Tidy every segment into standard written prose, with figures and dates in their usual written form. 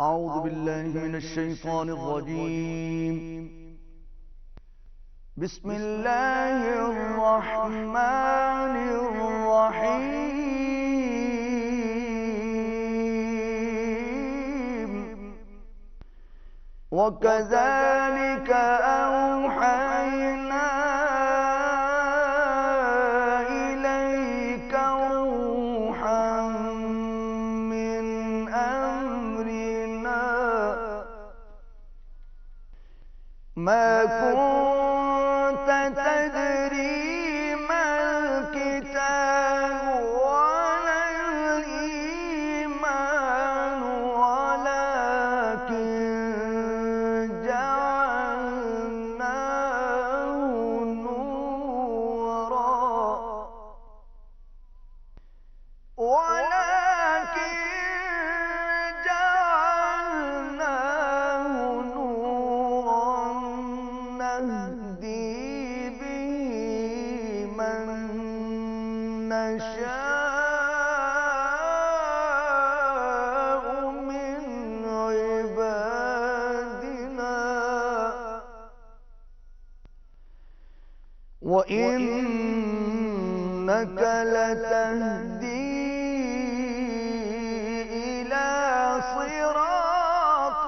أعوذ بالله من الشيطان الرجيم. بسم الله الرحمن الرحيم. وكذلك أوحينا إليك روحا من أمرنا ما كنت تدري ما الكتاب ولا الإيمان ولكن جعلناه نورا نهدي به من نشاء من عبادنا وإنك لتهدي إلى صراط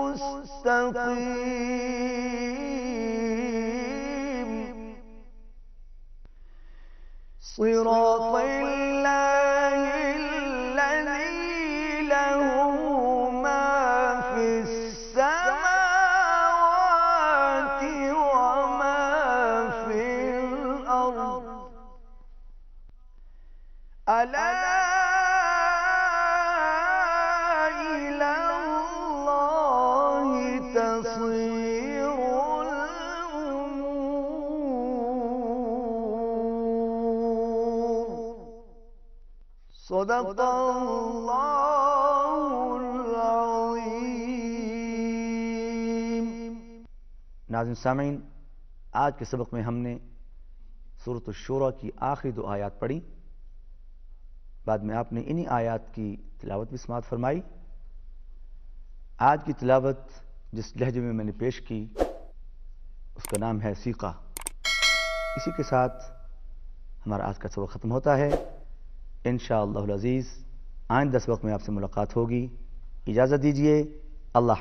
مستقيم صراط الله الذي له ما في السماوات وما في الأرض ألا إلى الله تصير الأمور. صدق الله العظيم. नाज़रीन सामीन, आज के सबक में हमने सूरत अश-शूरा की आखिरी 2 आयत पढ़ी। बाद में आपने इन्हीं आयत की तिलावत भी समाअत फरमाई। आज की तिलावत जिस लहजे में मैंने पेश की उसका नाम है सीका। इसी के साथ हमारा आज का सबक ख़त्म होता है। इंशाअल्लाहुल अज़ीज़ आइंदा सबक में आपसे मुलाकात होगी। इजाज़त दीजिए। अल्लाह।